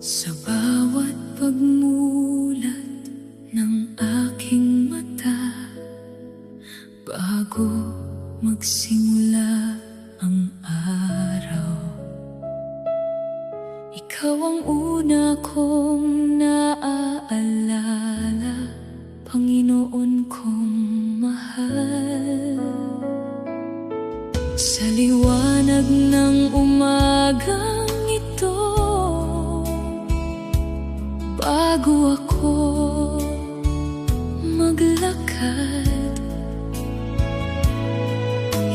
Sa bawat pagmulat ng aking mata, bago magsimula ang araw, ikaw ang una kong naaalala, Panginoon kong mahal. Sa liwanag ng umagang ito, bago ako maglakad,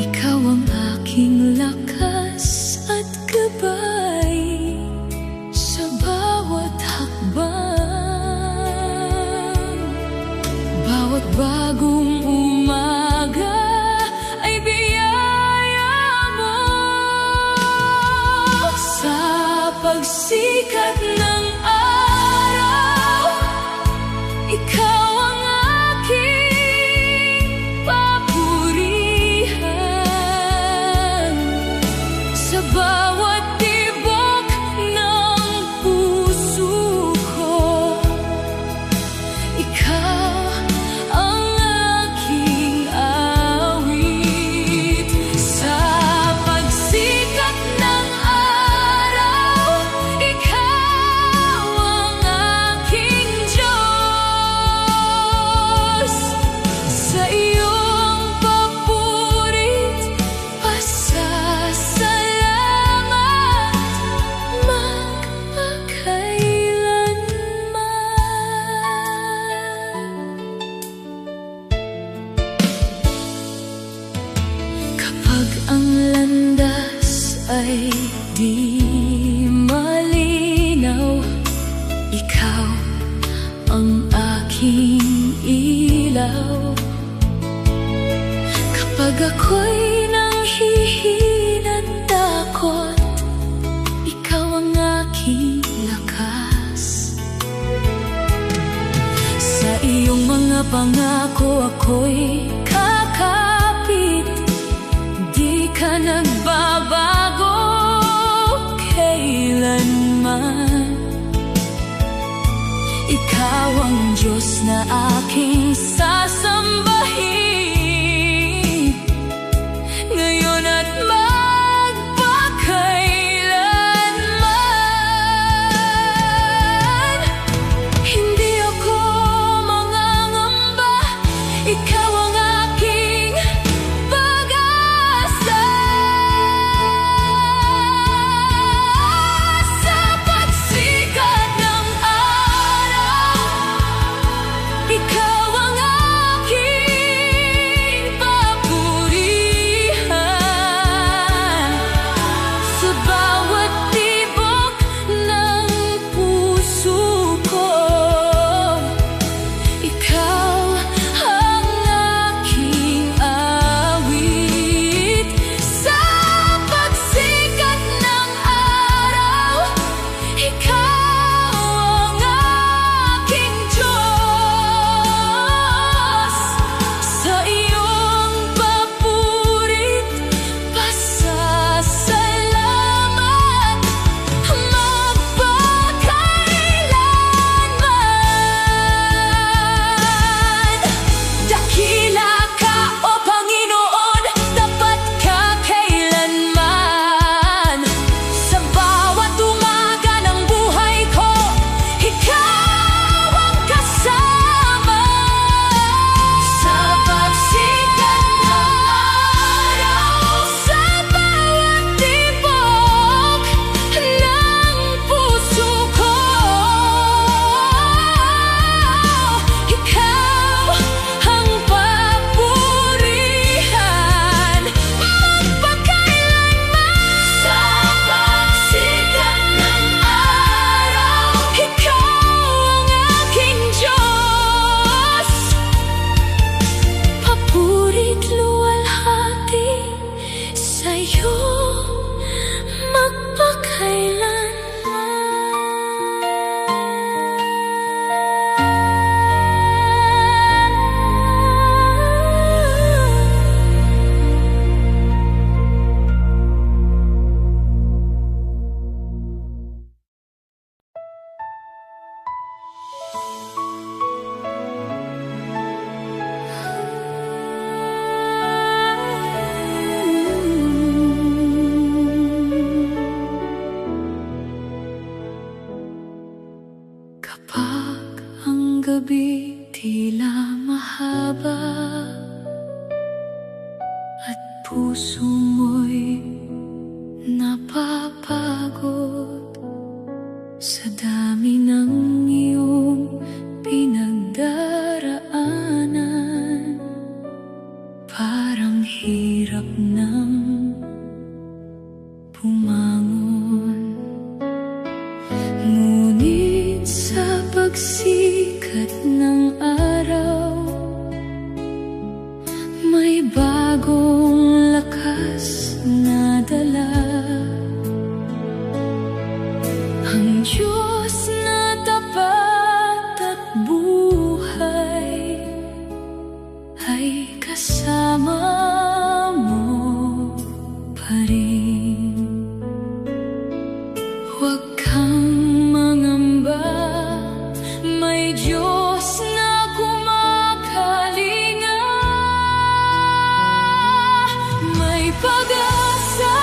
ikaw ang aking lakas at gabay sa bawat hakbang. Bawat bagong umaga ay biyaya mo. Sa pagsikat ng ikaw ang aking papurihan. Sa bawat tibok ng puso ko, ikaw ang aking awit. Sa pagsikat ng araw, ikaw ang aking Diyos. Sa iyong papurit, pasasalamat magpakailanman. Kapag ang landas ay di malinaw, ikaw ang aking ilaw. Kapag ako'y nanghihinat takot, ikaw ang aking lakas. Sa iyong mga pangako ako'y kakapit, di ka nagbabago kailanman. Ikaw ang Diyos na aking sasambahin, ngayon at magpakailanman. Hindi ako mangangamba, ikaw ang aking pag-asa. Sa pagsikat ng araw, ikaw ang aking gabi tila mahaba at puso mo'y napapagod sa dami ng iyong pinagdaraanan. Parang hirap nang bumangon. Ngunit sa pagsikat ng araw, may bagong lakas na dala. Ang Diyos na tapat at buhay ay kasama mo pa rin. Huwag kang mangamba, may Diyos na kumakalinga. May pag-asa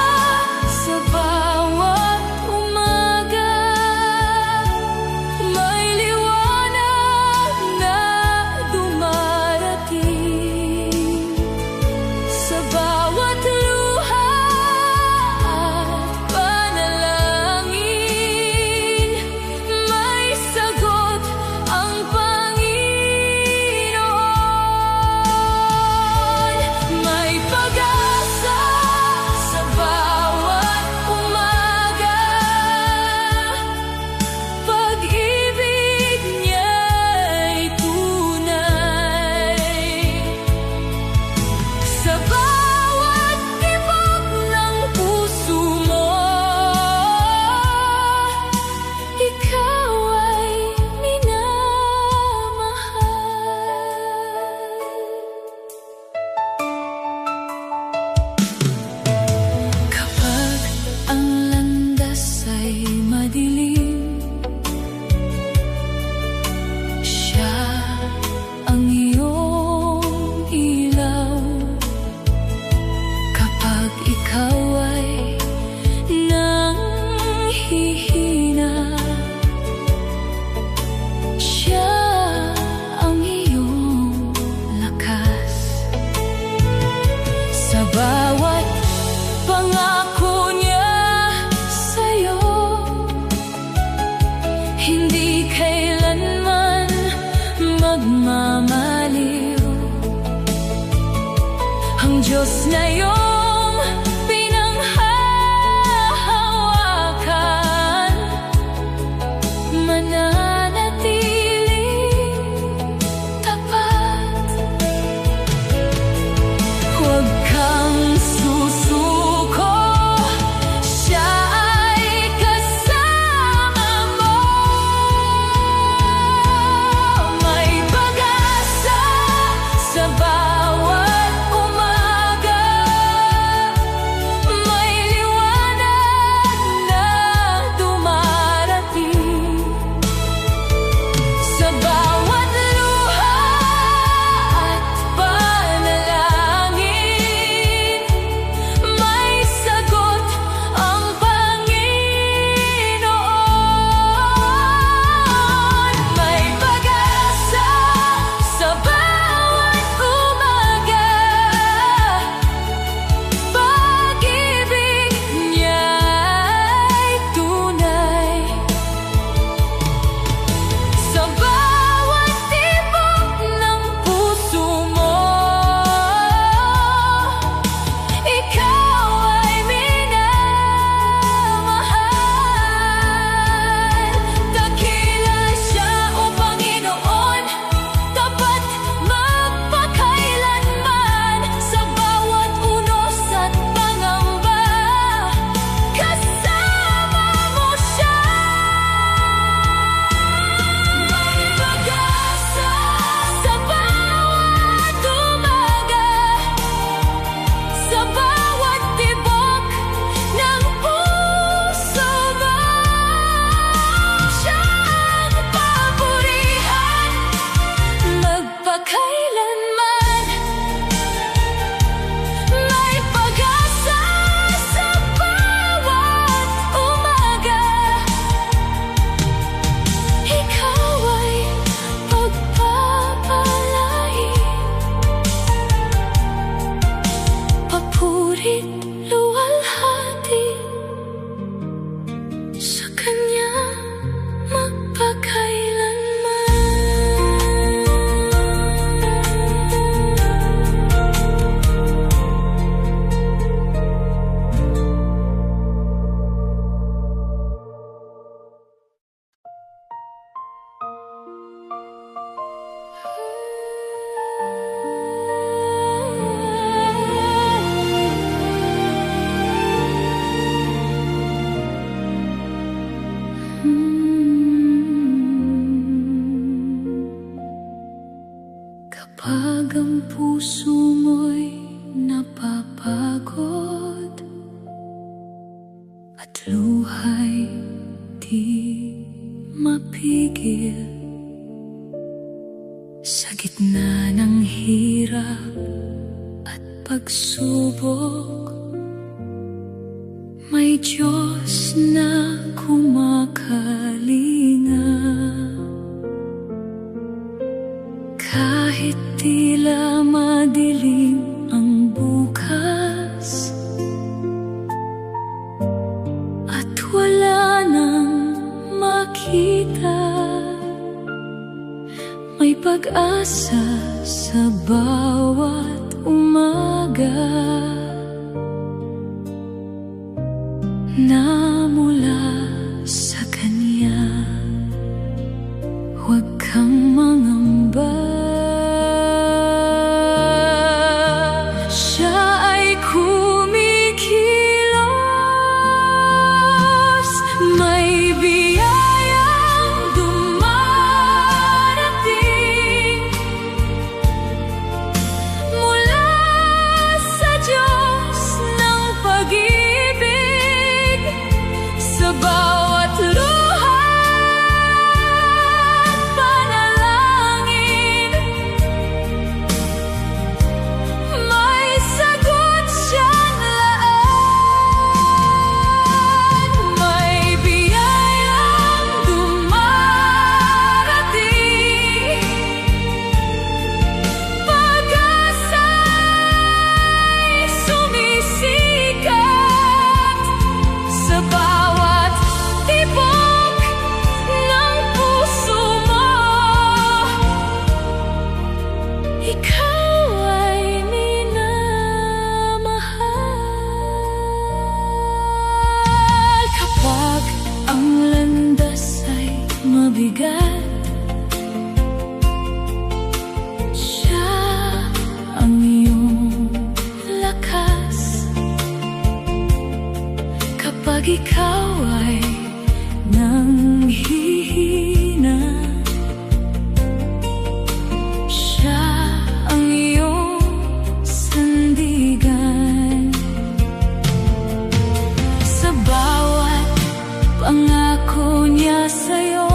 sa bawat umaga, may liwanag na dumarating sa bawat luha at panalangin. May sagot ang Panginoon. May pag-asa sa bawat umaga, pag-ibig niya'y tunay sa bawat tibok ng puso mo. Ikaw ay minamahal. Kapag ang landas ay madilim, siya ang iyong ilaw. Kapag ikaw ay nanghihina, siya ang iyong lakas. Sa bawat pangako niya sa'yo, hindi kailanman magmamaliw. Ang Diyos na iyong pinanghahawakan, mananatiling tapat. Huwag kang susuko, siya ay kasama mo. May pag-asa sa bawat umaga, may liwanag na dumarating mapigil. Sa gitna ng hirap at pagsubok, may Diyos na kumakalinga. Kahit tila madilim ang bukas at wala nang makita, may pag-asa sa bawat umaga na mula sa Kanya. Huwag kang mangamba, Siya ay kumikilos. May biyayang dumarating mula sa Diyos ng pag-ibig. Sa bawat luha at panalangin, may sagot siyang laan. May biyayang dumarating, pag-asa'y sumisikat sa bawat tibok ng puso mo. Ikaw ay minamahal. Kapag ang landas ay mabigat, Siya ang iyong lakas. Kapag ikaw ay nanghihina, Siya ang iyong sandigan. Sa bawat pangako Niya sa'yo,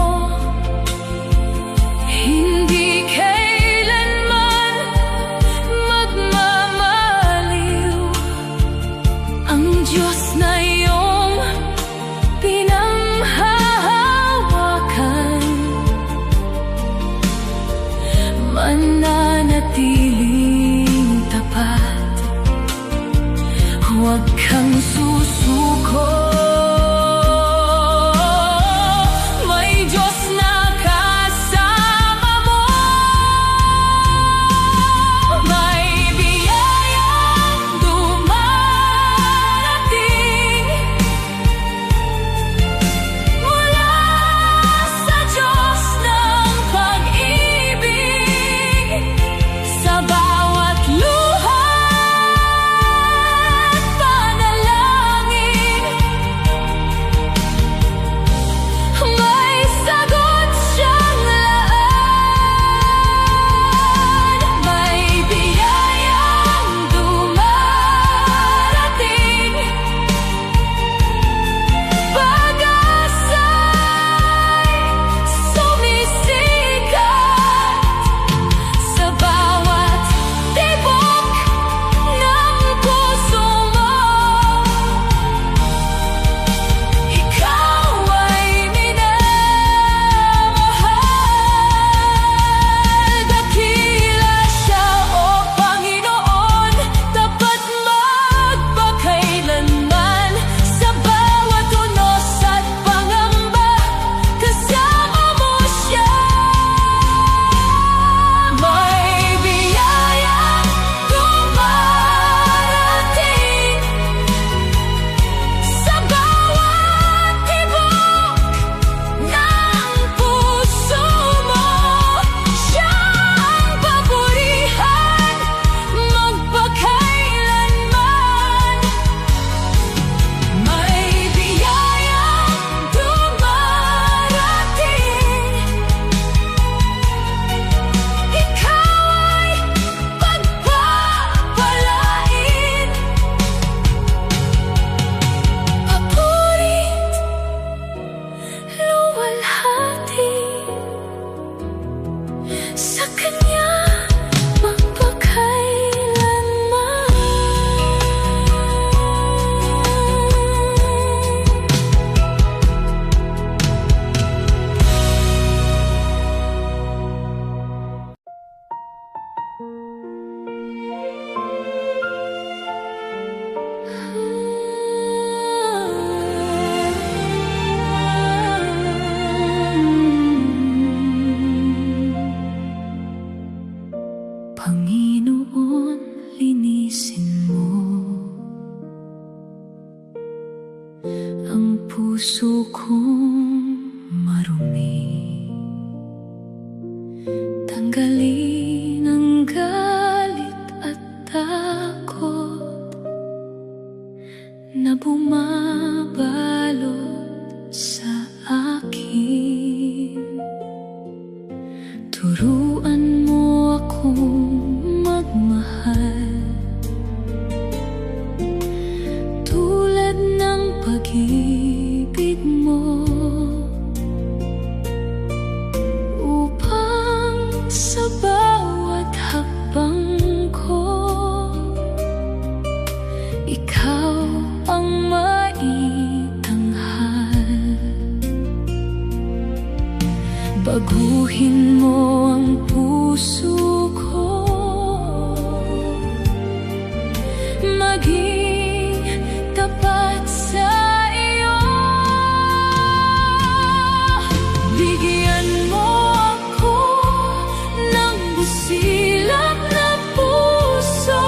marumi. Tanggalin ang galit at takot na bumabalot sa akin. Turuan mo akong magmahal tulad ng pag-ibig mo, upang sa bawat hakbang ko ikaw ang maitanghal. Baguhin mo ang puso ko, maging tapat sa iyo. Bigyan mo ako ng busilak na puso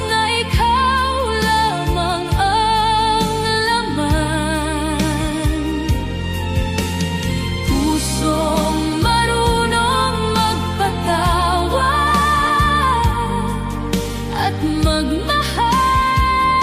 na ikaw lamang ang laman. Pusong marunong magpatawad at magmahal.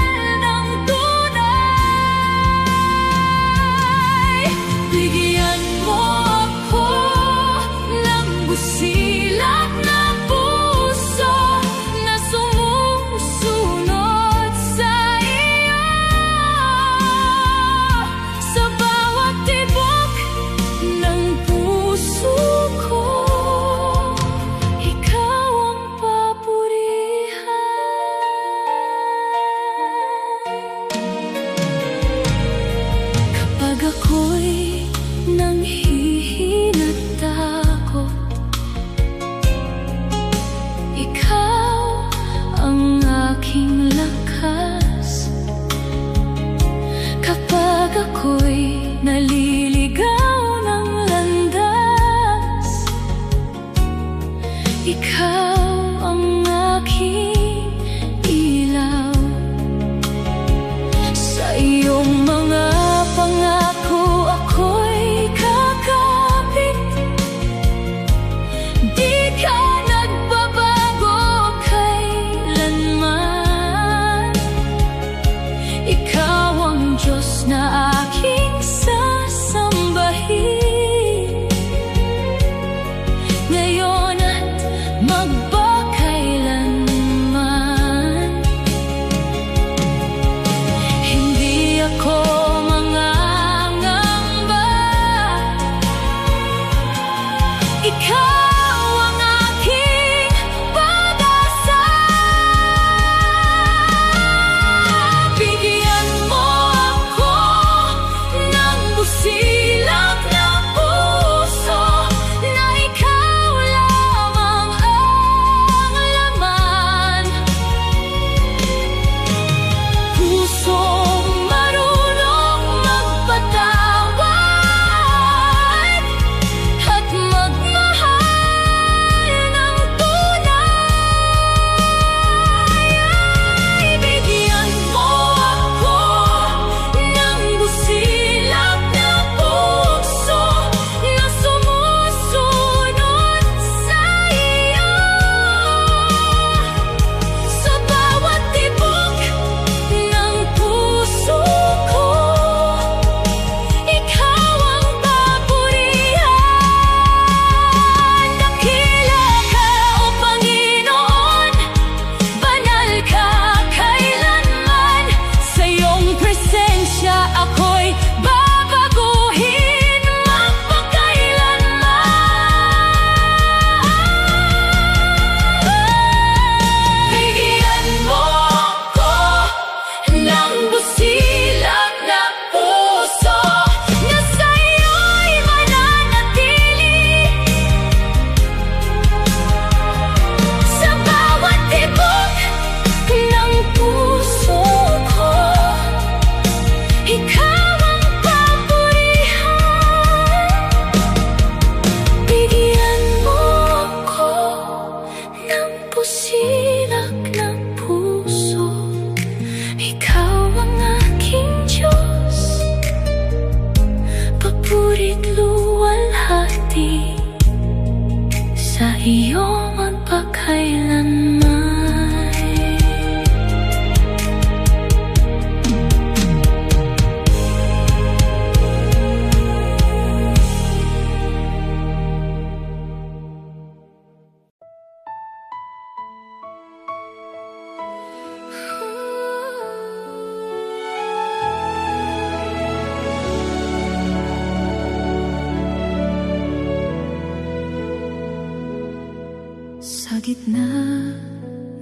gitna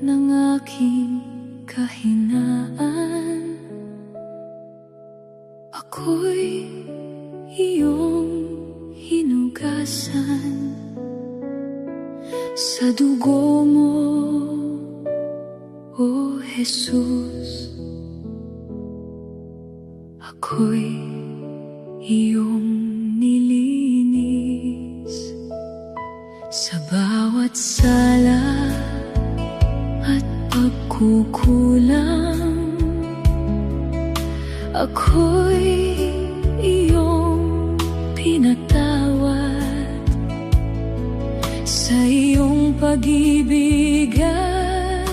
ng aking kahinaan, ako'y iyong hinugasan sa dugo mo, O Jesus. Ako'y iyong nilinis sa bawat sala at pagkukulang. Ako'y iyong pinatawad sa iyong pag-ibig at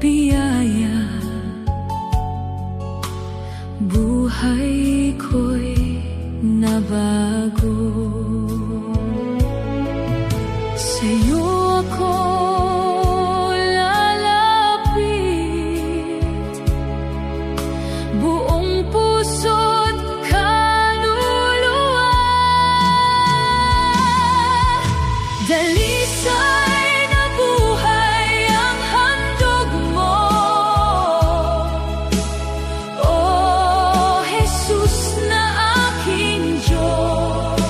biyaya. Buhay ko'y nabago. Sa'yo ako lalapit, buong puso't kaluluwa. Dalisay na buhay ang handog mo, O Jesus na aking Diyos.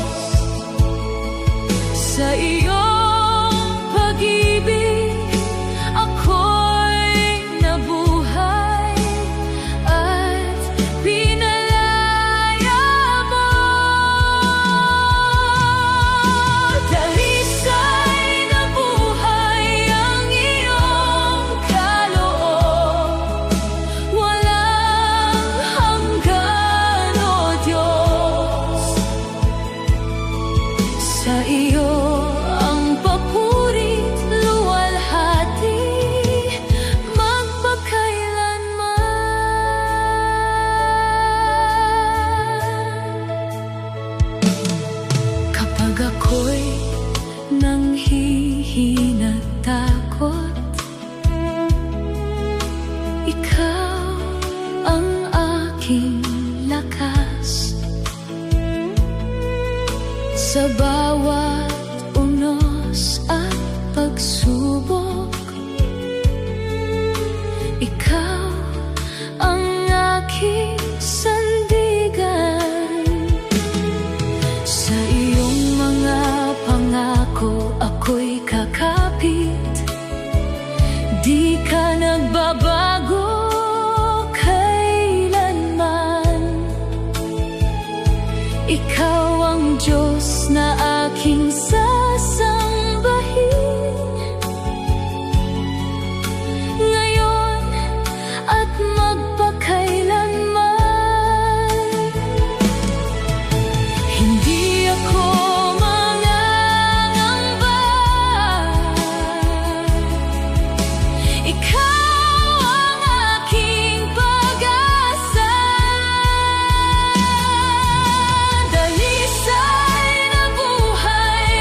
Sa iyong pag-ibig ako'y nabuhay at pinalaya mo. Dalisay na buhay ang iyong kaloob, walang hanggan, O Diyos. Sa iyo ang papuri, luwalhati, magpakailanman. Kapag ako'y nanghihina takot, ikaw ang aking lakas. Sa bawat unos at pagsubok, ikaw ang aking sandigan. Sa iyong mga pangako ako'y kakapit, di ka nagbabago kailanman. Ikaw ang Diyos na aking sasambahin, ngayon at magpakailanman. Hindi ako mangangamba, ikaw ang aking pag-asa. Dalisay na buhay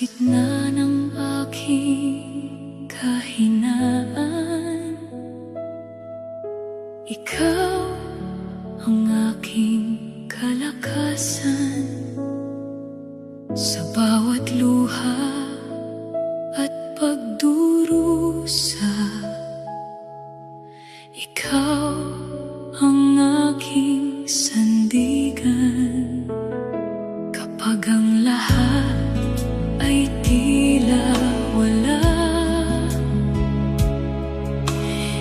gitna ng aking kahinaan, ikaw ang aking kalakasan. Sa bawat luha at pagdurusa, ikaw ang aking sandigan. Kapag ang lahat ay tila wala,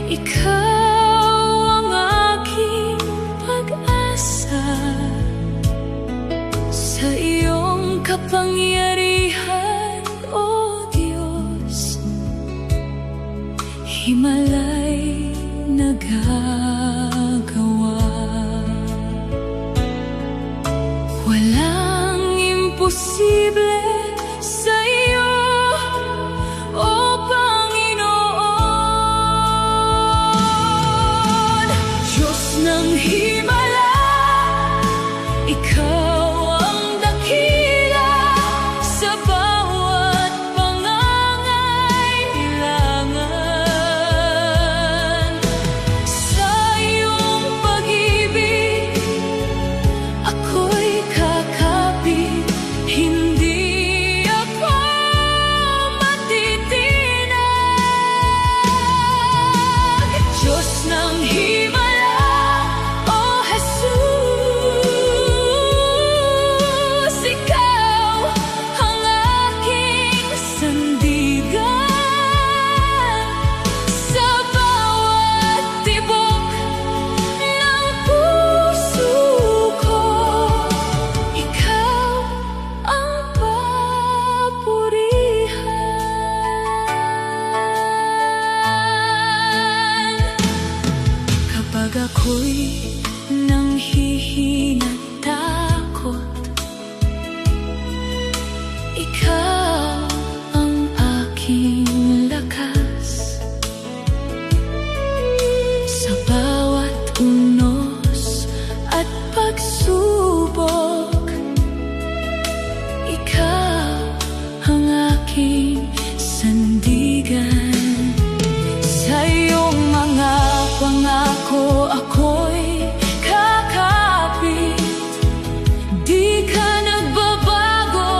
ikaw ang aking pag-asa. Sa iyong kapangyarihan, O Diyos, himalay nagagawa. Walang imposible sa iyo, O Panginoon. Diyos ng himala, ikaw ang dakila sa bawat pangangailangan. Sa iyong pag-ibig, ako'y kakapit, hindi ako matitinag. Diyos ng himala, O Jesus, ikaw ang aking sandigan. Sa bawat tibok ng puso ko, ikaw ang papurihan. Kapag ako'y nanghihinat takot, ikaw ang aking lakas. Sa bawat unos at pagsubok, ikaw ang aking sandigan. Sa iyong mga pangako ako'y kakapit, di ka nagbabago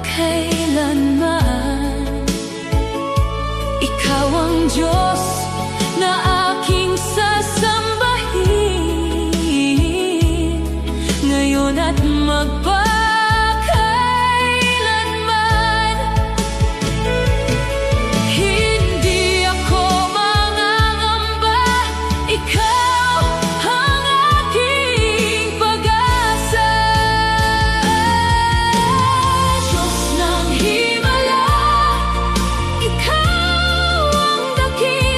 kailanman. Ikaw ang Diyos na aking sasambahin, ngayon at magpakailanman. Hindi ako mangangamba, ikaw ang aking pag-asa. Diyos ng himala, ikaw ang dakila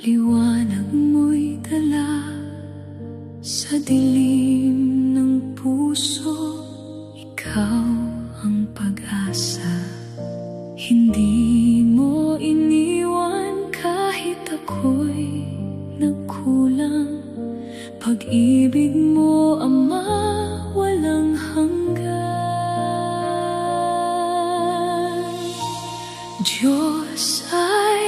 liwanag mo'y dala sa dilim ng puso. Ikaw ang pag-asa, hindi mo iniwan kahit ako'y nagkulang. Pag-ibig mo, Ama, walang hanggan. Diyos ay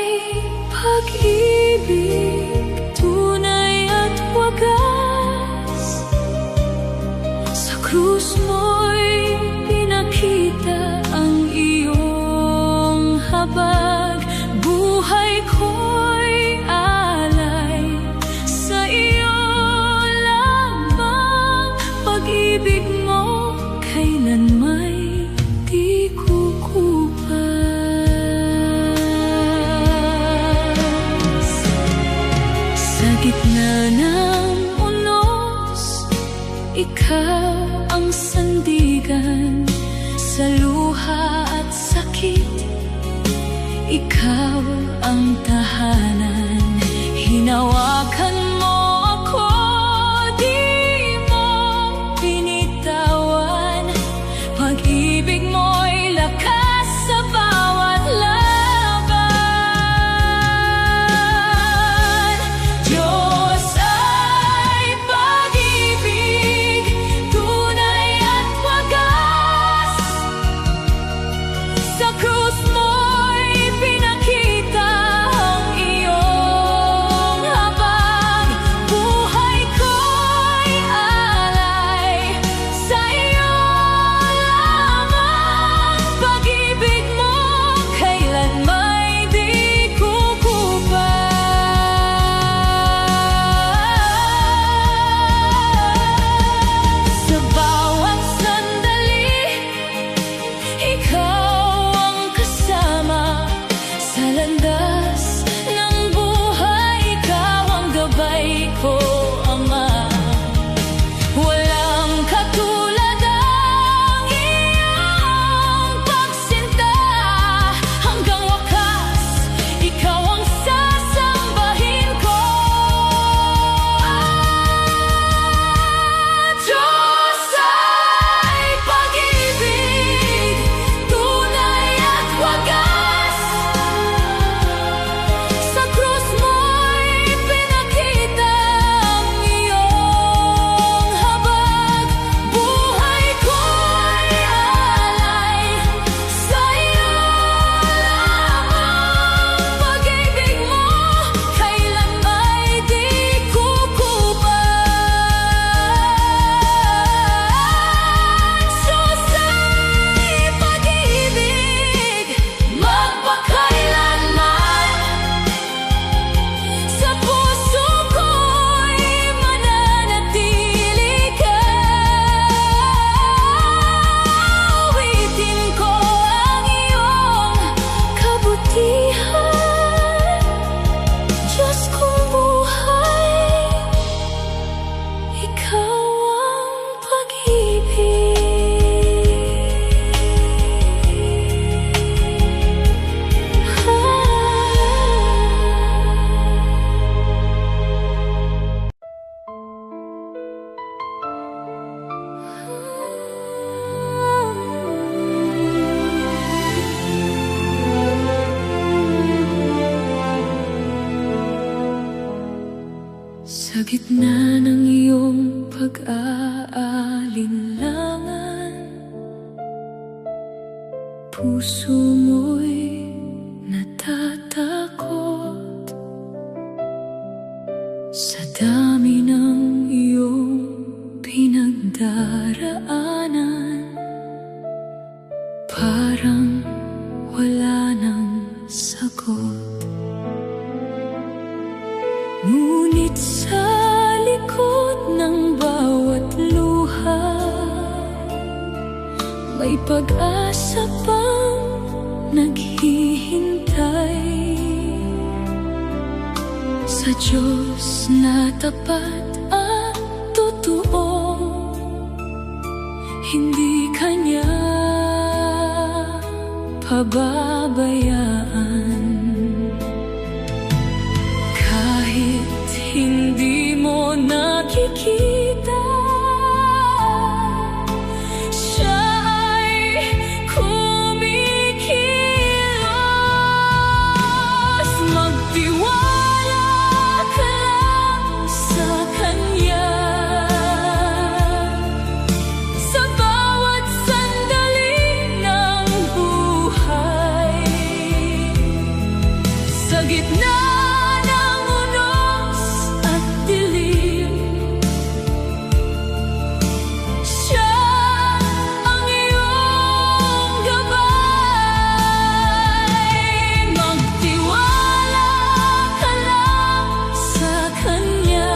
pag-ibig, tunay at wagas. Sa krus mo'y pinakita ang iyong habag. Buhay ko'y alay sa iyo lamang. Pag-ibig mo kailan may di kukupas. Sa gitna ng unos, ikaw ang sandigan. Sa luha at sakit, ikaw ang tahanan. Hinawakan mo ako, di mo binitawan. Pag-ibig mo'y lakas sa bawat laban. Diyos ay pag-ibig, tunay at wagas. Sa krus mo'y pinakita ang iyong habag. Buhay ko'y alay sa iyo lamang. Pag-ibig mo kailan may di kukupas. Sa bawat sandali, ikaw ang kasama. Sa landas ng buhay, ikaw ang gabay ko, Ama. Walang katulad ang iyong pagsinta. Hanggang wakas, ikaw ang sasambahin ko. Diyos ay pag-ibig, tunay at wagas. Sa krus mo'y pinakita ang iyong habag. Buhay ko'y alay sa iyo lamang. Pag-ibig mo kailan may di kukupas. Diyos ay pag-ibig, magpakailanman. Sa puso ko'y mananatili ka. Awitin ko ang iyong kabutihan. Diyos kong buhay, ikaw ang pag-ibig. Sa gitna ng iyong pag-aalinlangan, puso mo'y natatakot. Sa dami ng iyong pinagdaraanan, parang wala nang sagot. Ngunit sa likod ng bawat luha, may pag-asa pang naghihintay. Sa Diyos na tapat at totoo, hindi Kanya pababayaan. gitna ng unos at dilim, siya ang iyong gabay. Magtiwala ka lang sa Kanya,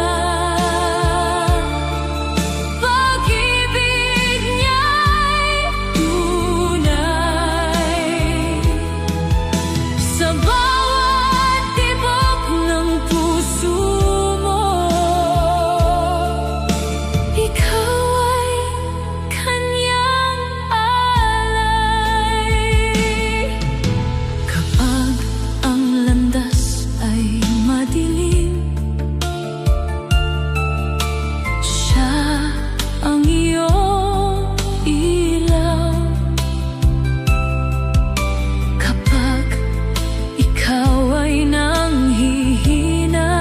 pag-ibig niya'y tunay. Sa bawat tibok ng puso mo, ikaw ay Kanyang alay. Kapag ang landas ay madilim, siya ang iyong ilaw. Kapag ikaw ay nanghihina,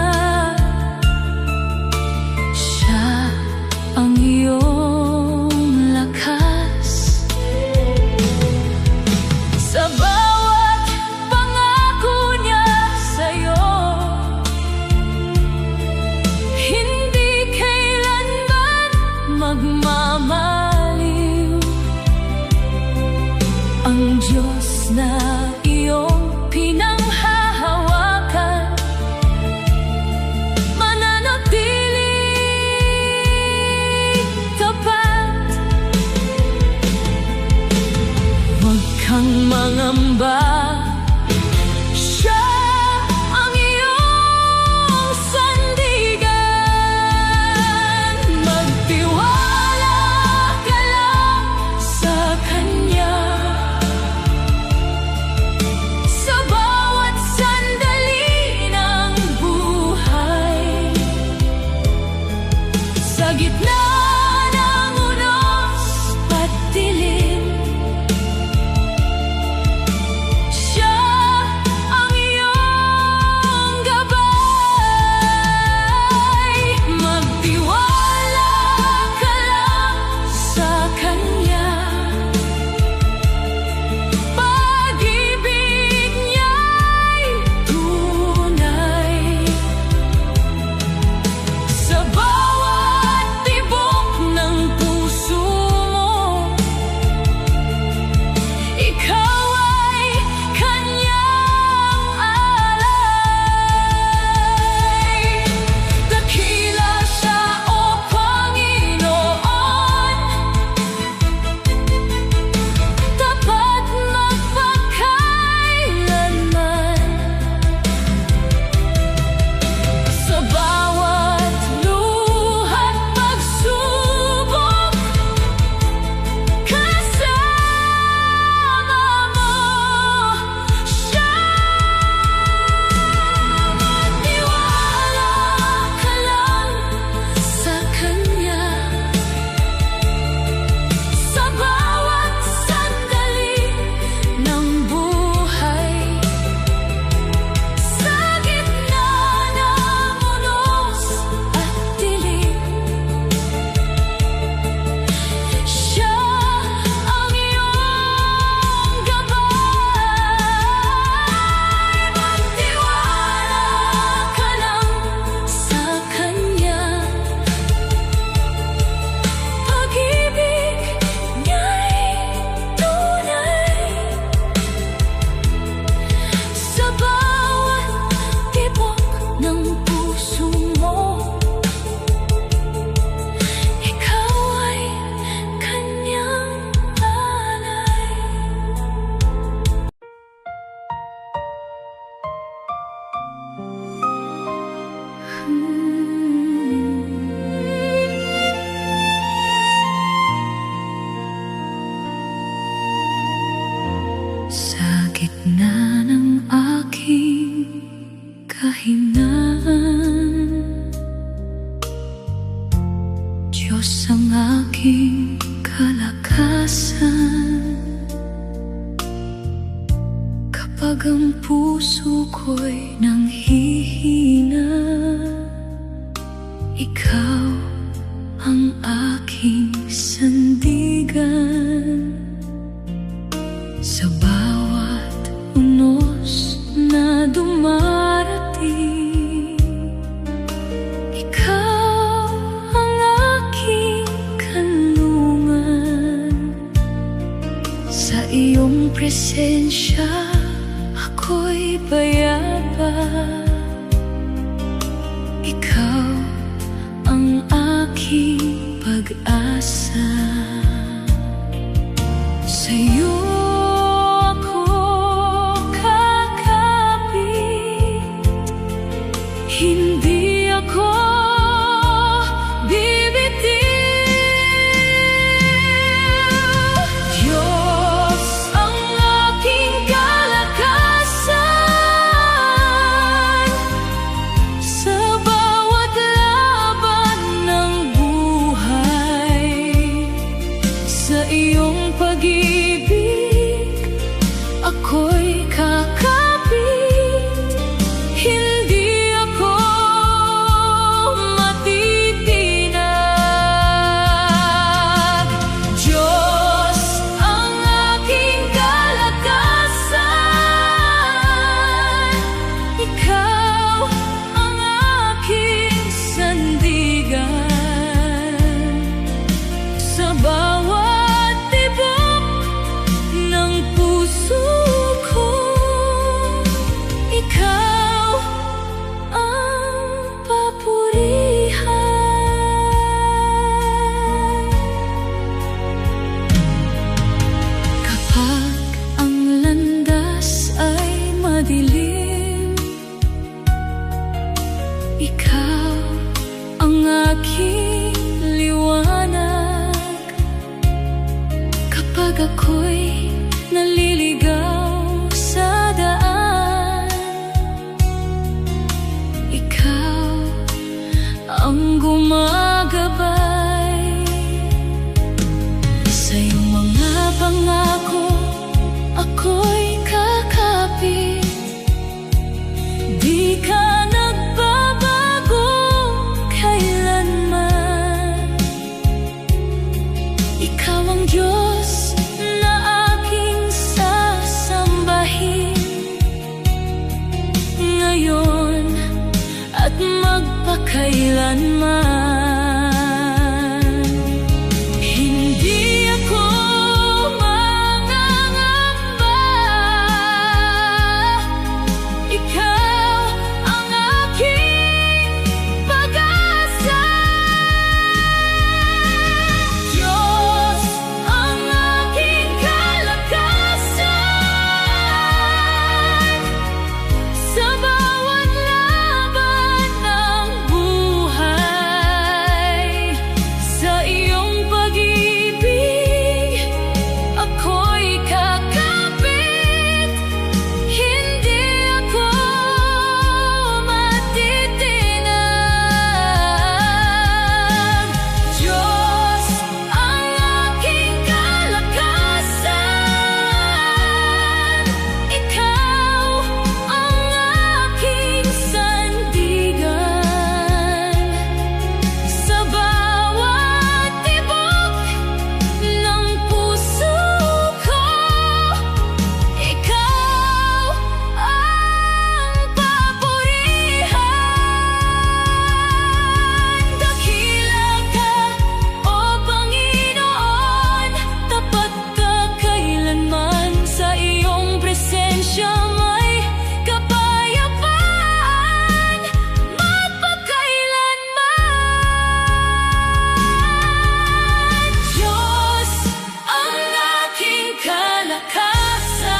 siya ang iyong lakas. Sa bawat pangako niya sa'yo, hindi kailanman magmamaliw. Ang Diyos na iyong pinanghahawakan, mananatiling tapat. Huwag kang mangamba, siya ang iyong sandigan. Magtiwala ka lang sa Kanya, sa bawat sandali ng buhay. Sa gitna ng unos at dilim, siya ang iyong gabay. Magtiwala ka lang sa Kanya, pag-ibig niya'y tunay. Sa bawat tibok ng puso mo, ikaw ay Kanyang alay. Dakila siya, O Panginoon, tapat magpakailanman. Sa bawat luha't pagsubok, kasama mo siya. Magtiwala ka lang sa Kanya, sa bawat sandali ng buhay. Sa gitna ng unos at dilim, siya ang iyong gabay. Magtiwala ka lang sa Kanya, pag-ibig niya'y tunay. Sa bawat tibok ng puso mo, ikaw ay Kanyang alay. Sa gitna ng aking kahinaan, Diyos ang aking kalakasan. Kapag ang puso ko'y nanghihina, ikaw ang aking sandigan. Sa bawat unos na dumaan, magpakailanman. Hindi ako mangangamba, ikaw ang aking pag-asa. Diyos ang aking kalakasan, sa bawat laban ng buhay. Sa iyong pag-ibig ako'y kakapit, hindi ako matitinag. Diyos ang aking kalakasan, ikaw ang aking sandigan. Sa bawat tibok ng puso ko, ikaw ang papurihan. Dakila ka, O Panginoon, tapat ka kailanman. Sa iyong presensya may kapayapaan magpakailanman. Diyos ang aking kalakasan,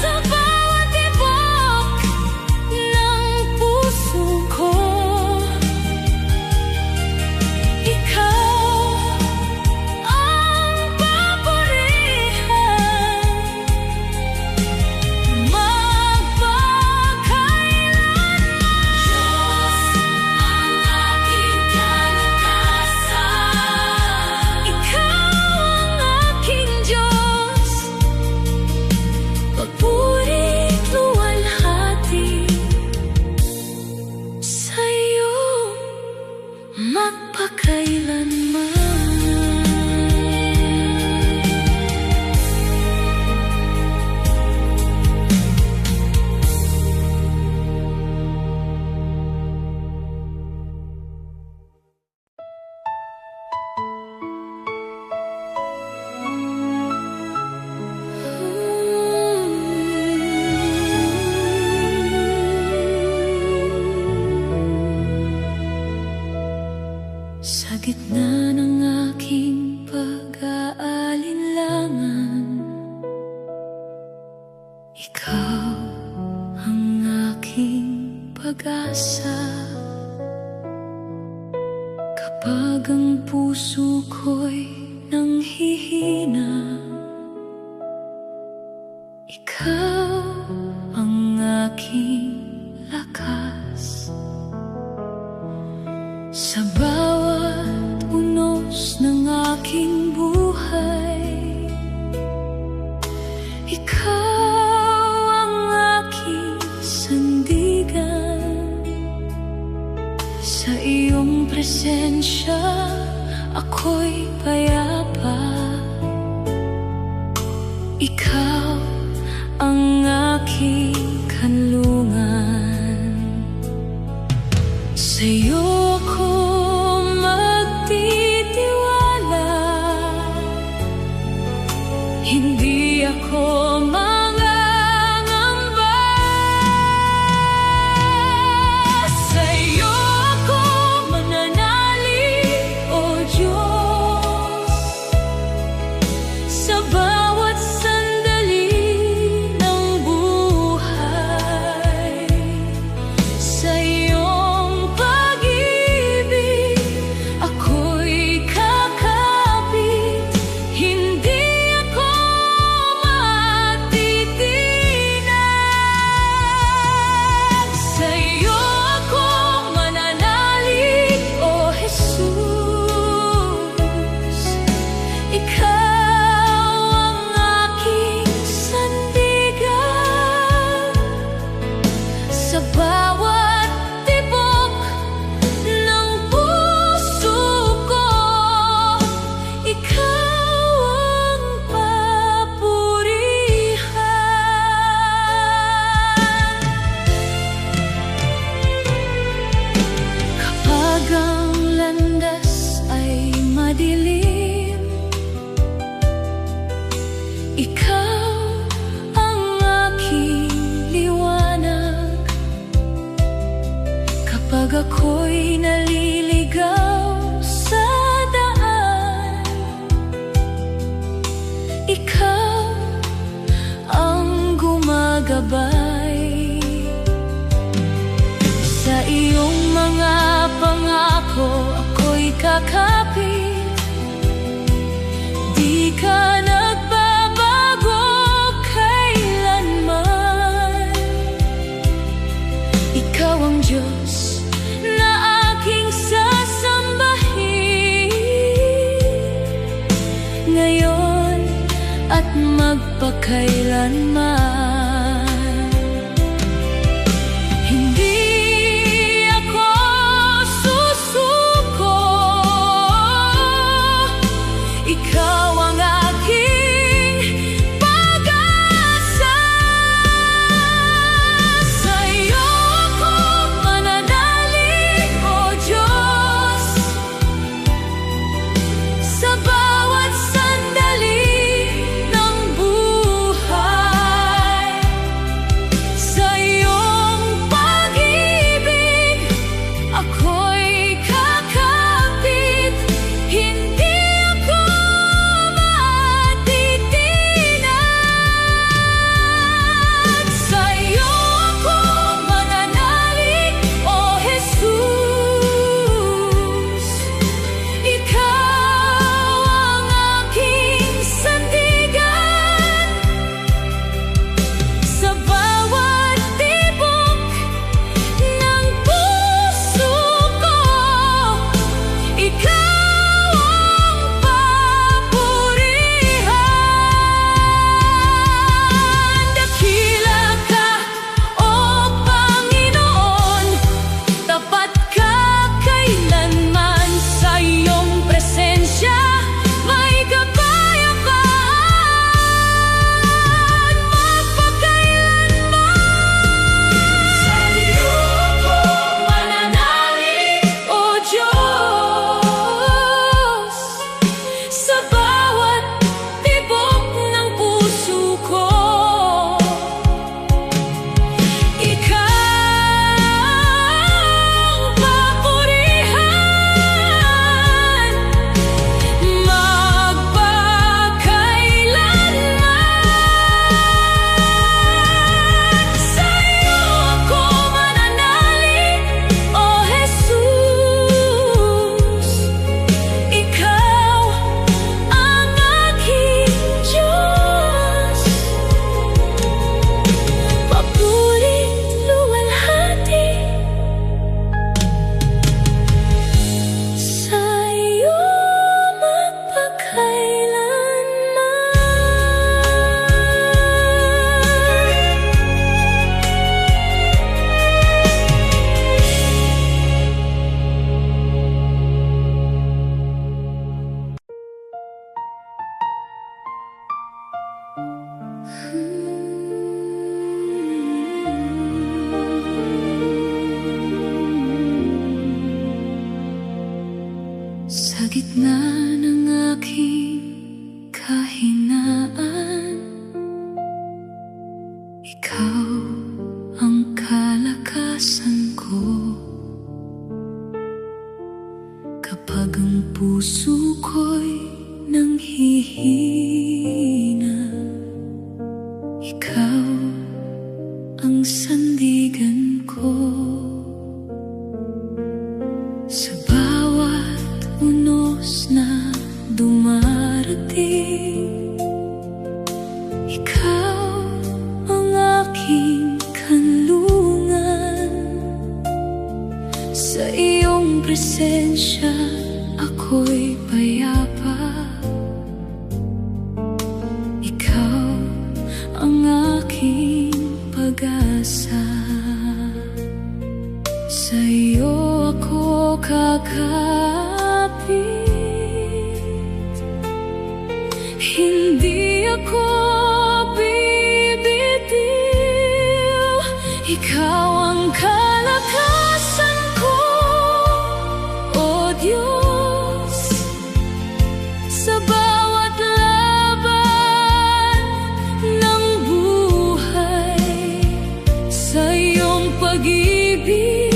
sa bawat tibok ng puso ko, ikaw ang papurihan magpakailanman. Diyos ang aking kalakasan, ikaw ang aking Diyos. Pagpurit luwalhati sa'yo magpakailanman. Sa gitna ng aking pag-aalinlangan, ikaw ang aking pag-asa. Kapag ang puso ko'y nanghihina, ikaw ang aking lakas. Sa bawat unos ng aking buhay, ikaw ang aking sandigan. Sa iyong presensya ako'y payapa, ikaw ang aking kanlungan. Sa'yo ako magtitiwala, hindi ako mangangamba. Sa'yo ako mananalig, O Diyos. Sa bawat sandali Kapag ako'y naliligaw sa daan, ikaw ang gumagabay. Sa iyong mga pangako ako'y kakapit. Di ka nagbabago kailanman. Ikaw ang Diyos na aking sasambahin, ngayon at magpakailanman. Hindi ako susuko, ikaw ang aking pag-asa. Sa iyo ako mananalig, O Diyos, sa bawat sandali ng buhay. Sa iyong pag-ibig ako'y kakapit, hindi ako matitinag. Sa iyo ako mananalig, O Jesus. Ikaw ang aking sandigan, sa bawat tibok ng puso ko. Ikaw ang papurihan. Dakila ka, O Panginoon, tapat ka kailanman. Sa iyong presensya may kapayapaan magpakailanman. Sa iyo ako mananalig, O Diyos, sa bawat tibok ng puso ko. Ikaw ang papurihan magpakailanman. Sa iyo ako mananalig, O Jesus. Ikaw ang aking Diyos, papurit luwalhati. Sa iyo sa gitna ng aking kahinaan, ikaw ang kalakasan ko. Kapag ang puso ko'y nanghihina, ikaw ang sandigan ko. Sa bawat unos na dumarating, ikaw ang aking kanlungan. Sa iyong presensya ako'y payapa. Ikaw ang aking pag-asa. Sa iyo ako kakapit, hindi ako bibitiw. Ikaw ang kalakasan ko, O Diyos, sa bawat laban ng buhay. Sa iyong pag-ibig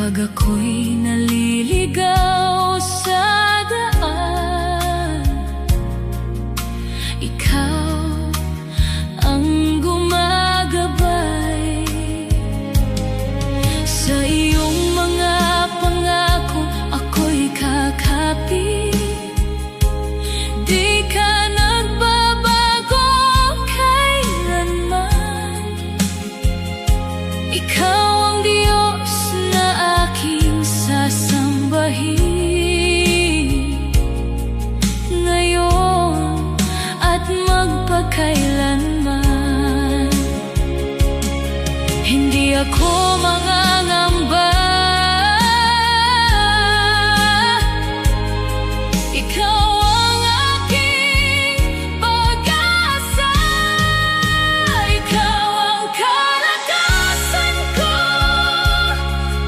Pag ako'y naliligaw sa daan, ikaw ang gumagabay. Sa iyong mga pangako ako'y kakapit. Di ka nagbabago kailanman. Ikaw ang Diyos na aking sasambahin, ngayon at magpakailanman. Hindi ako mangangamba. Ikaw ang aking pag-asa. Ikaw ang kalakasan ko,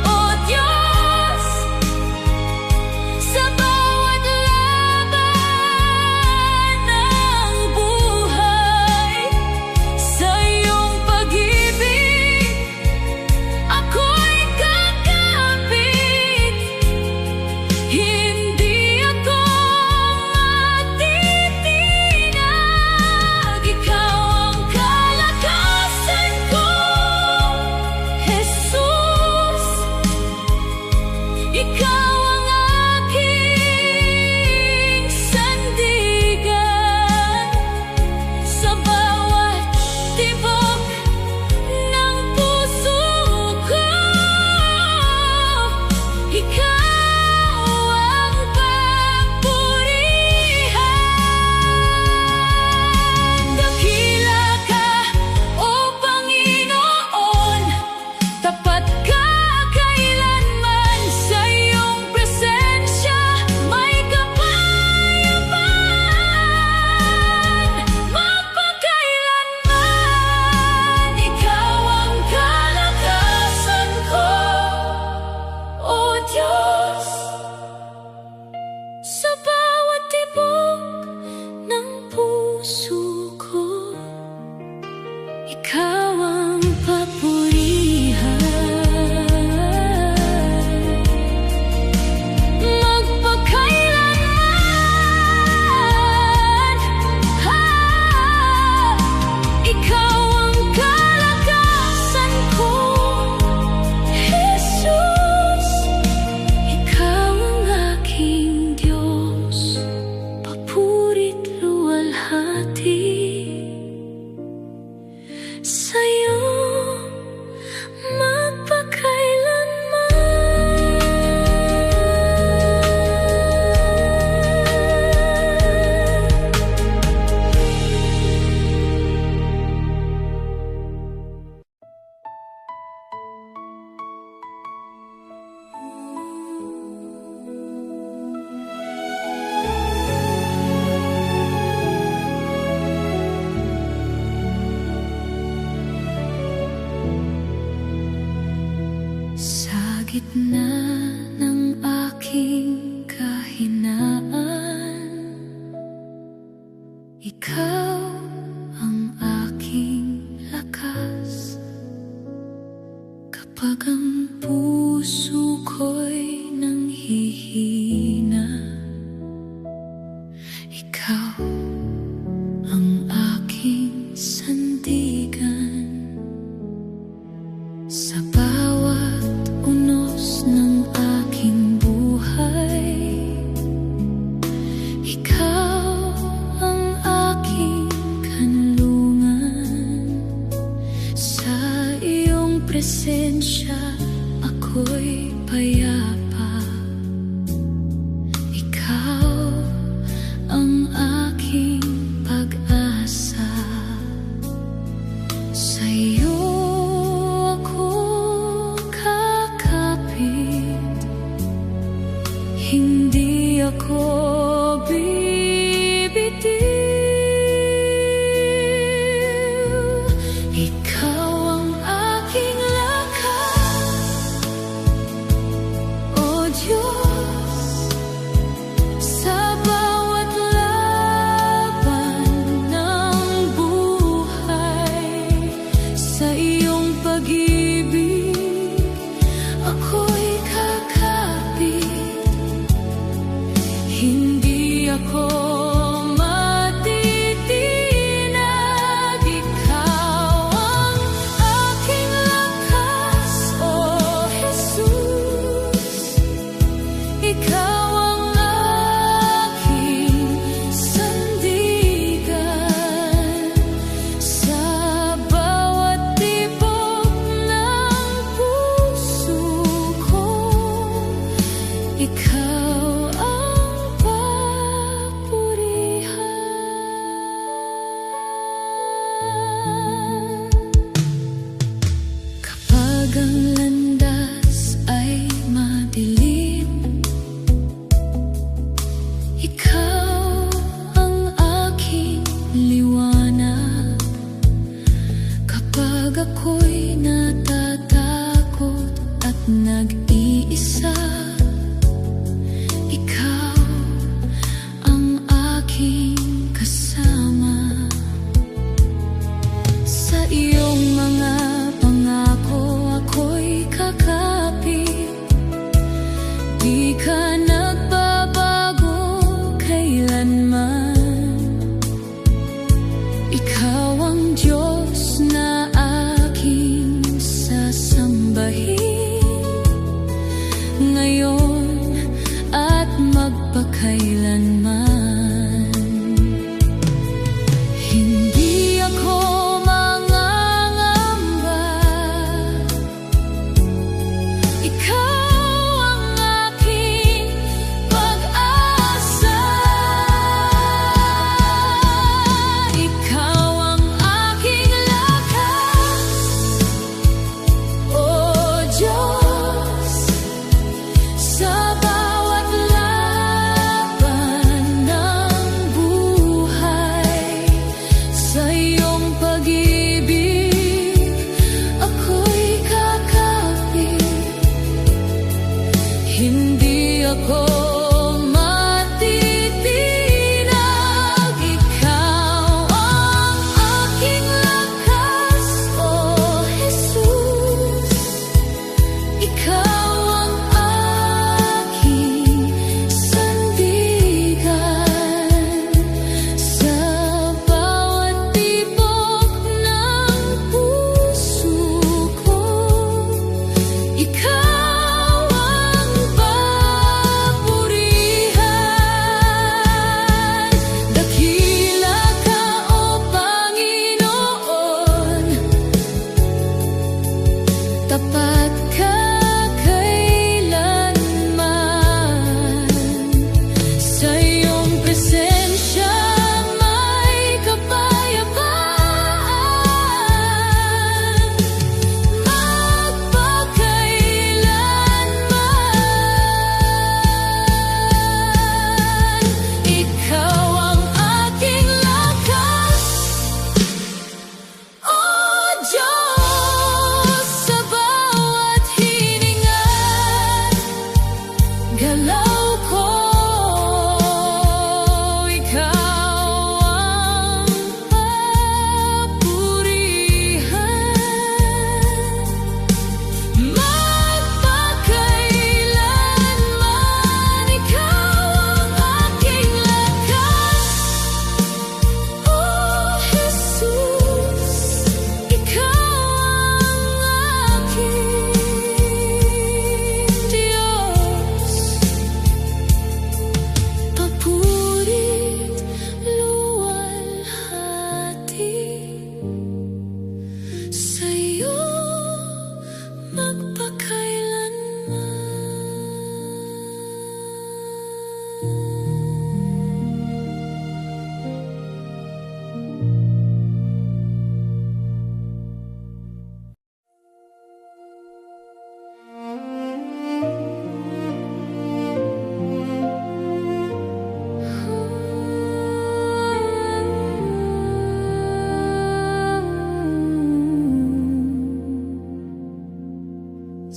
O Diyos. Sa bawat laban ng buhay, sa iyong pag-ibig ako'y kakapit. Hindi ako matitinag. Ikaw ang kalakasan ko, Jesus. Ikaw ang aking sandigan. Sa bawat tibok ng puso ko, ikaw ang papurihan. Dakila ka, O Panginoon, tapat ka kailanman. Sa iyong presensya may kapayapaan, magpakailanman. Ikaw ang kalakasan ko, O Diyos. Sa bawat tibok ng puso ko, ikaw ang papurihan, magpakailanman. Ikaw ang kalakasan ko, Jesus. Ikaw ang aking Diyos, papurit luwalhati. Sa'yo sa gitna ng aking kahinaan, ikaw ang aking lakas. Kapag ang puso ko'y nanghihina, ikaw ang aking sandigan. Sa bawat unos ng aking buhay, ikaw ang aking kanlungan. Sa iyong presensya ako'y payapa. Ikaw ang aking pag-asa. Sa iyo ako kakapit. Hindi ako bibitiw. Ikaw ang aking lakas, O Diyos. Sa bawat laban ng buhay, sa iyong pag-ibig ako'y nag-iisa, ikaw ang aking kasama. Sa iyong mga pangako ako'y kakapit, di ka nagbabago kailanman. Ikaw ang Diyos na aking sasambahin, ngayon at magpakailanman. Hindi ako mangangamba, ikaw ang aking pag-asa. Ikaw ang aking lakas, O Diyos. Sa bawat laban ng buhay, sa iyong pag-ibig ako'y kakapit. Hindi ako matitinag, ikaw ang aking lakas, O Jesus. Ikaw ang aking sandigan, sa bawat tibok ng puso ko. Ikaw ang papurihan. Dakila ka, O Panginoon, tapat ka kailanman. Sa iyong presensya may kapayapaan, magpakailanman. Ikaw ang aking lakas, O Diyos. Sa bawat hininga, galaw ko, ikaw ang papurihan. Magpakailanman, ikaw ang aking lakas, O Jesus. Ikaw ang aking Diyos. Papurit luwalhati, sa'yo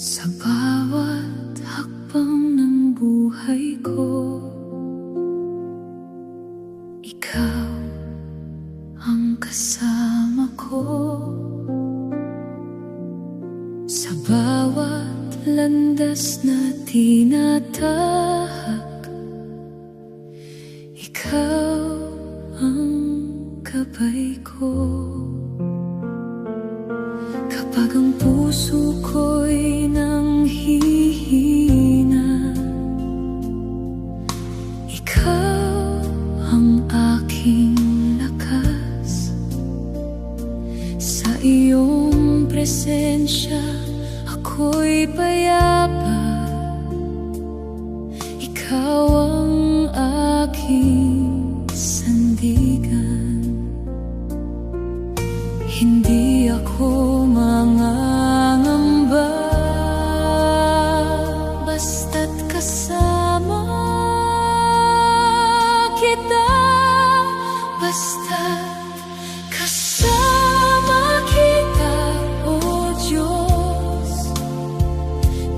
sa bawat hakbang ng buhay ko, ikaw ang kasama ko. Sa bawat landas na tinatahak, ikaw ang gabay ko. Kapag ang puso ko'y nanghihina, ikaw ang aking lakas. Sa iyong presensya ako'y payapa, ikaw ang aking sandigan. Hindi ako mangangamba, basta't kasama kita. Basta't kasama kita, O Diyos.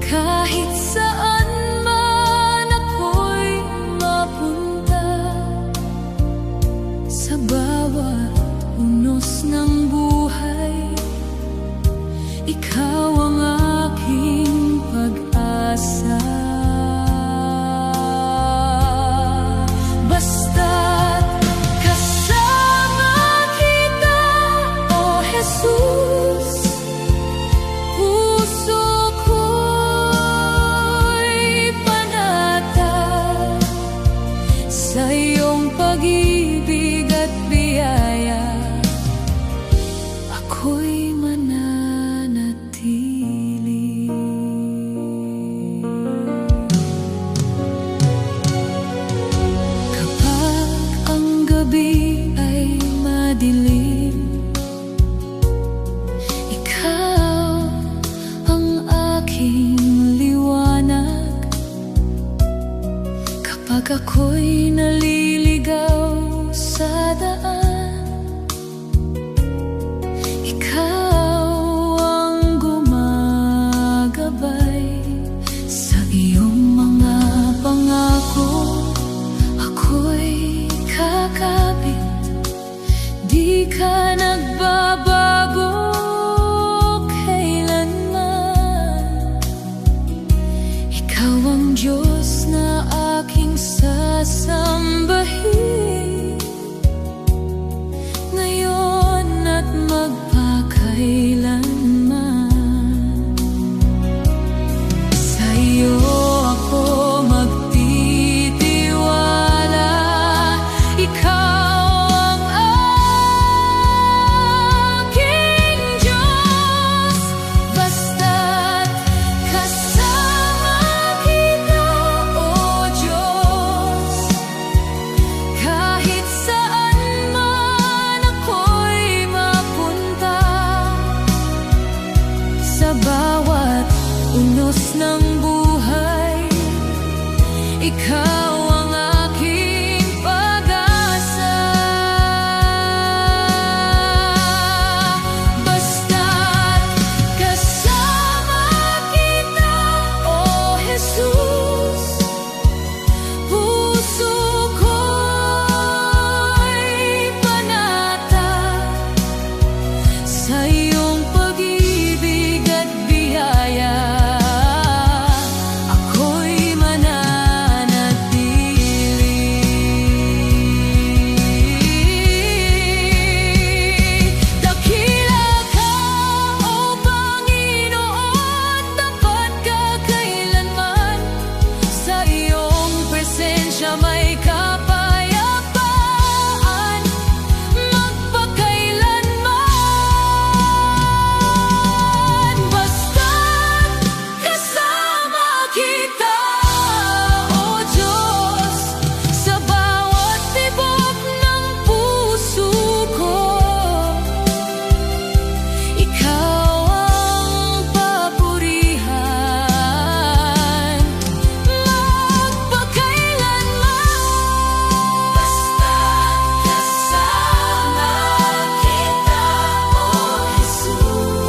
Kahit saan man ako'y mapunta, sa bawat unos ng buhay, ikaw ang aking pag-asa. Basta't kasama kita, O Jesus, puso ko'y panatag sa iyong pag-ibig at biyaya. Ako'y mananatili. Kapag ang gabi ay madilim, ikaw ang aking liwanag. Kapag ako'y naliligaw sa daan, ikaw ang gumagabay. Sa iyong mga pangako, ako'y kakapit. Di ka nagbabago kailanman. Ikaw ang Diyos na aking sasambahin, ngayon at magpakailanman. Sa iyo ako magtitiwala, ikaw ang aking Diyos. Basta't kasama kita, O Diyos, kahit saan man ako'y mapunta, sa bawat unos ng buhay, ikaw ang aking pag-asa. Basta't kasama kita, O Jesus, puso ko'y panatag sa iyong pag-ibig at biyaya. Ako'y mananatili. Dakila ka, O Panginoon, tapat ka kailanman. Sa iyong presensya may kapayapaan, magpakailanman. Basta't kasama kita, O Diyos, sa bawat tibok ng puso ko. Ikaw ang papurihan, magpakailanman. Basta't kasama kita, O Jesus,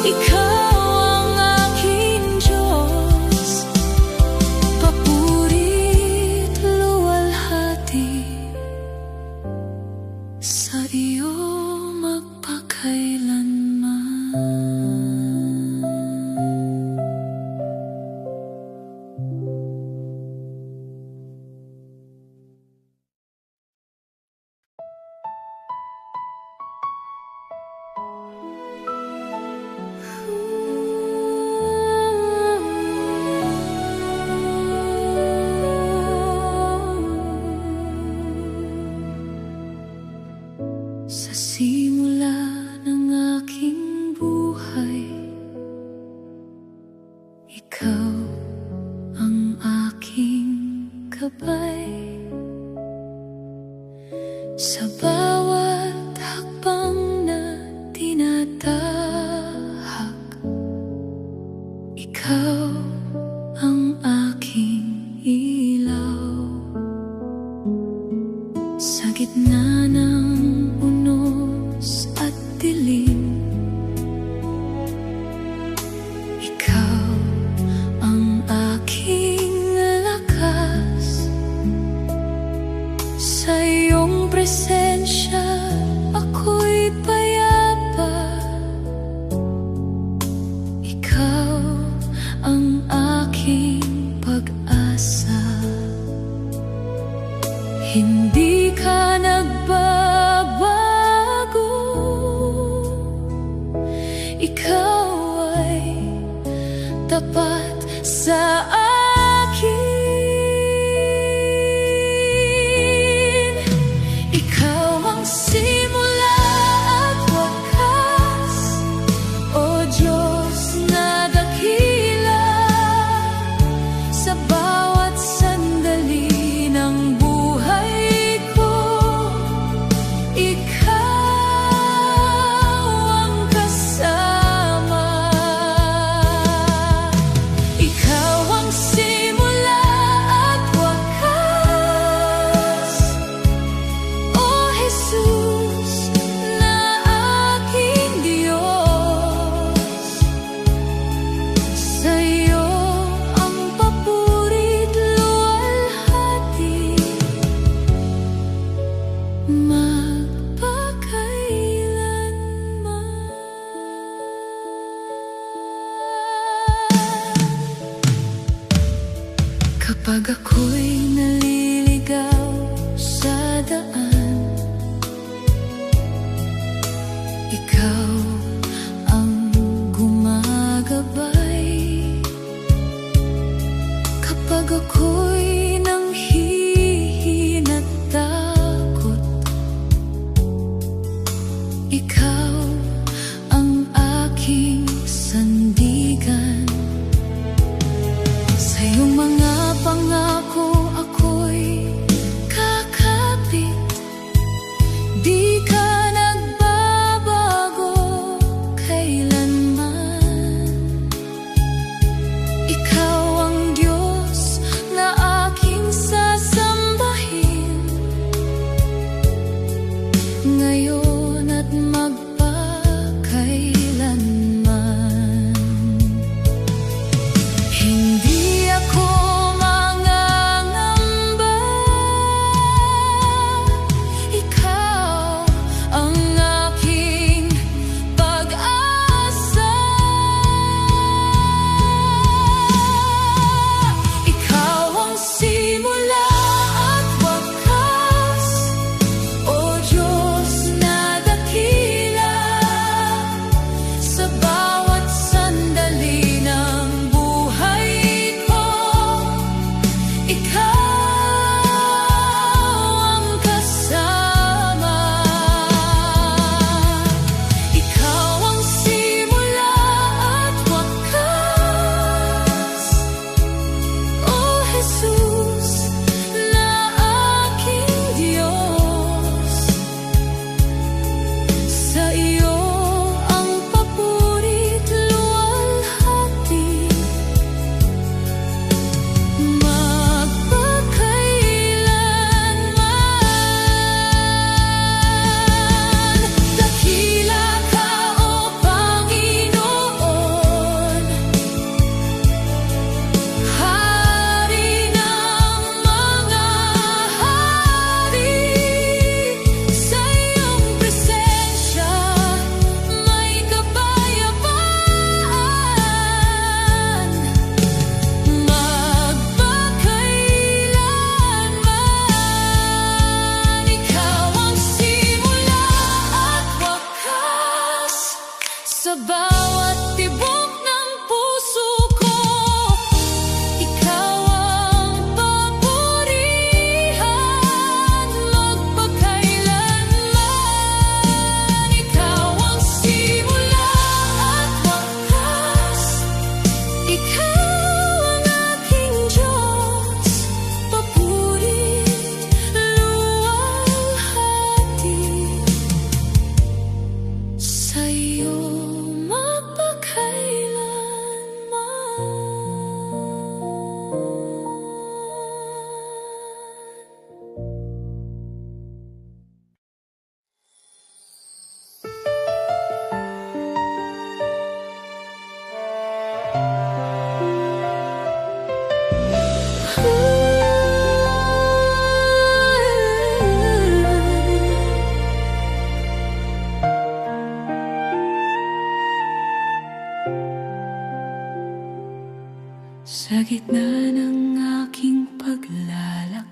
ikaw ang aking Diyos, papuri't luwalhati, sa iyo magpakailanman. Sa simula ng aking buhay, ikaw ang aking gabay. Sa bawat hakbang na tinatahak, ikaw ang aking ilaw. Sa gitna ng unos at dilim, ikaw ang aking sa akin. Ikaw ang simula at wakas, O Diyos na dakila. Sa bawat sandali ng buhay ko, ikaw ang kasama. Ikaw ang simula at wakas, O Jesus na aking Diyos. Sa'yo ang papurit luwalhati, magpakailanman. Kapag ako'y naliligaw sa daan, ikaw ang gumagabay. Kapag ako'y nanghihina't takot, ikaw ang aking sandigan. Sa iyong mga pangako ako'y kakapit, di ka nagbabago kailanman. Ikaw ang Diyos na aking sasambahin, ngayon at magpakailanman. Hindi ako mangangamba, ikaw ang aking pag-asa. Ikaw ang simula at wakas, O Diyos na dakila. Sa bawat sandali ng buhay ko, ikaw ang kasama. Ikaw ang simula at wakas, O Jesus na aking Diyos. Sa iyo ang papurit luwalhati, magpakailanman. Dakila ka, O Panginoon, Hari ng mga hari. Sa iyong presensya may kapayapaan, magpakailanman. Ikaw ang simula at wakas, sa bawat tibok ng puso ko, ikaw ang papurihan, magpakailanman. Ikaw ang simula at wakas, ikaw ang aking Diyos, papurit luwalhati. Sa iyo Sa gitna ng aking paglalakbay,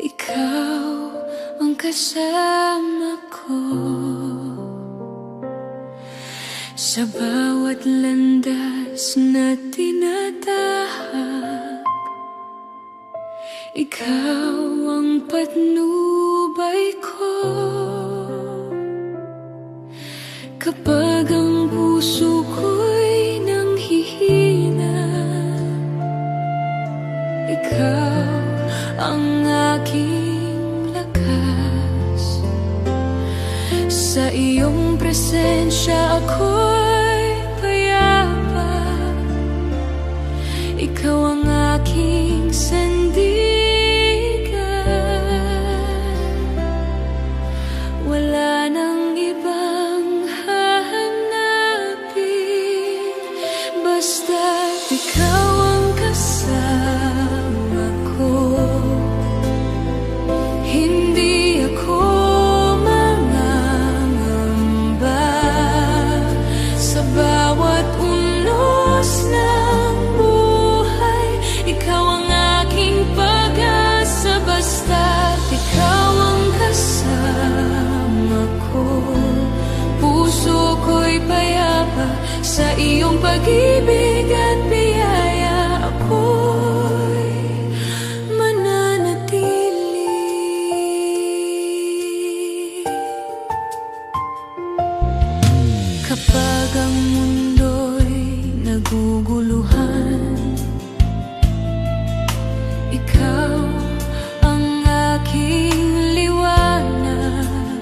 ikaw ang kasama ko. Sa bawat landas na tinatahak, ikaw ang patnubay ko. Kapag ang puso ko'y nanghihina, ikaw ang aking lakas. Sa iyong presensya ako'y payapa, ikaw ang aking sandigan. Wala nang ibang hahanapin, basta't ikaw ang kasama ko. Hindi ako mangangamba sa bawat unos ng buhay. Ikaw ang aking pag-asa, basta't ikaw ang kasama ko. Puso ko'y payapa sa iyong pag-ibig at biyaya, ako'y mananatili. Kapag ang mundo'y naguguluhan, ikaw ang aking liwanag.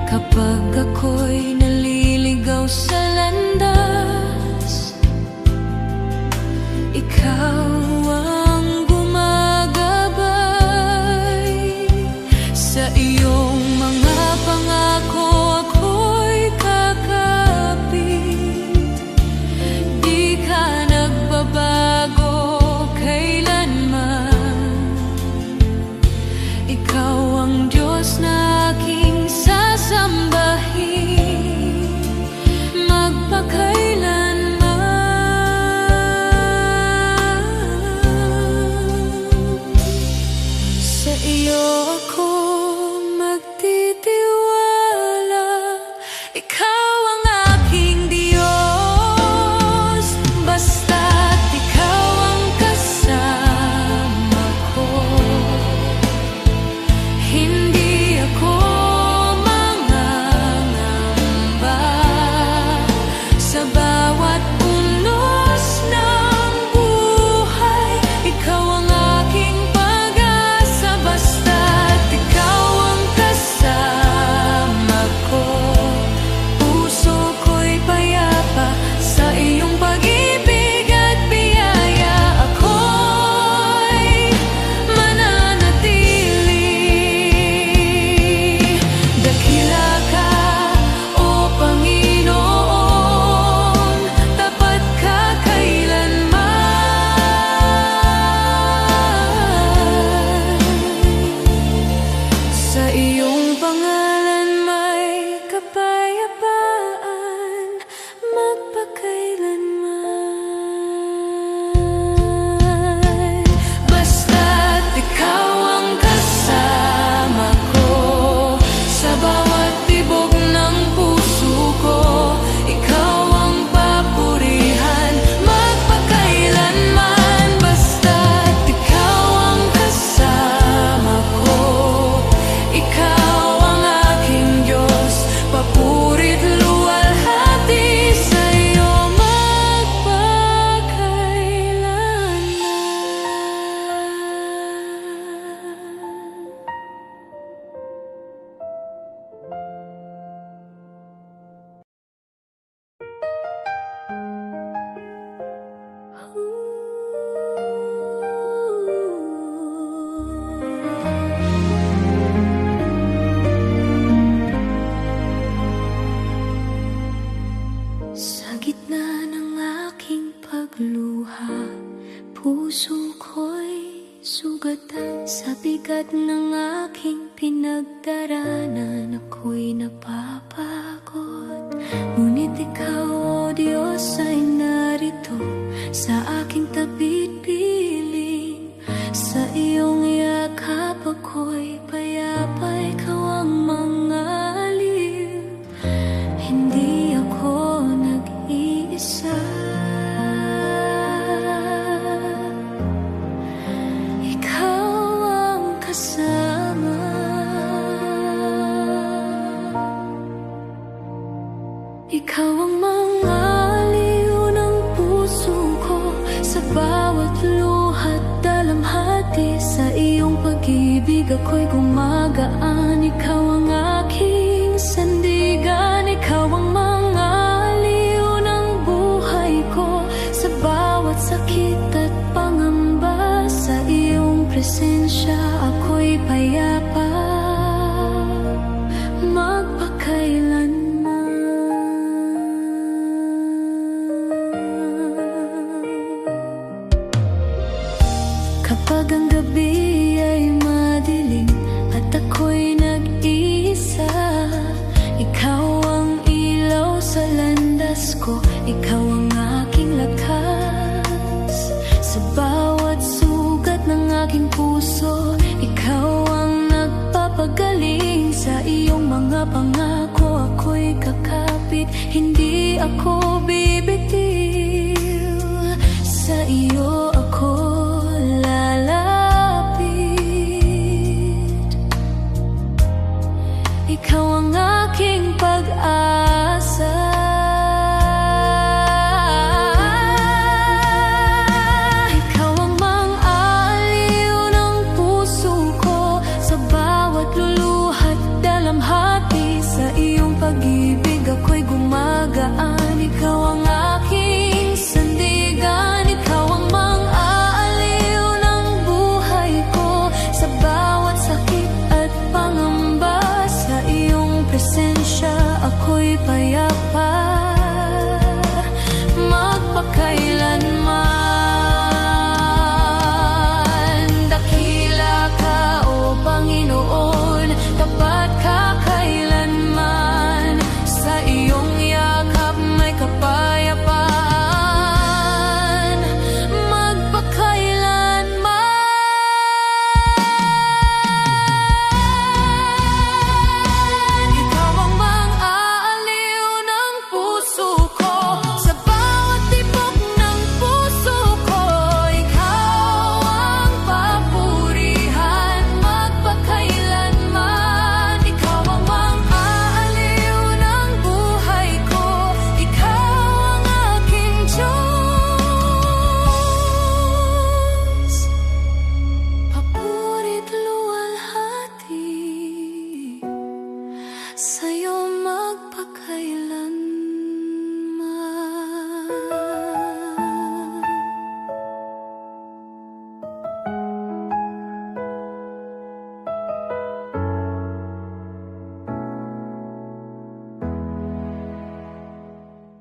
Kapag ako'y naliligaw sa landas, ikaw ang gumagabay. Sa iyong mga pangako ako'y kakapit. Di ka nagbabago kailanman. Ikaw ang Diyos na aking sasambahin magpakailanman. Sa iyo ako magtitiwala, ikaw ang aking Diyos, basta't ikaw ang kasama ko. Hindi ako mangangamba sa bawat unos ng buhay. Ikaw ang aking pag-asa, basta't ikaw ang kasama ko. Puso ko'y payapa sa iyong pag-ibig at biyaya, ako'y mananatili. Dakila ka, O Panginoon, tapat ka kailanman. Sa iyong pangalan may kapayapaan magpakailanman. Basta't ikaw ang kasama ko sa bawat tibok ng puso ko. Ikaw ang papurihan magpakailanman. Basta't ikaw ang kasama ko. Ikaw ang aking Diyos, papurit luwalhati sa iyo magpakailanman. Sa gitna ng aking pagluha, puso ko'y sugatan. Sa bigat ng aking pinagdaranan, ako'y napapagod. Ngunit ikaw, O Diyos, ay narito sa aking tabi't piling. Sa iyong yakap ako'y payapa, ikaw ang mga aliw. Hindi ako'y gumagaan. Ikaw ang aking sandigan, ikaw ang mga aliw ng buhay ko. Sa bawat sakit at pangamba, sa iyong presensya ako'y payapa magpakailanman. Kapag ang gabi ay madilim at ako'y nag-iisa, ikaw ang ilaw sa landas ko, ikaw ang aking lakas. Sa bawat sugat ng aking puso, ikaw ang nagpapagaling. Sa iyong mga pangako ako'y kakapit, hindi ako bibigyan.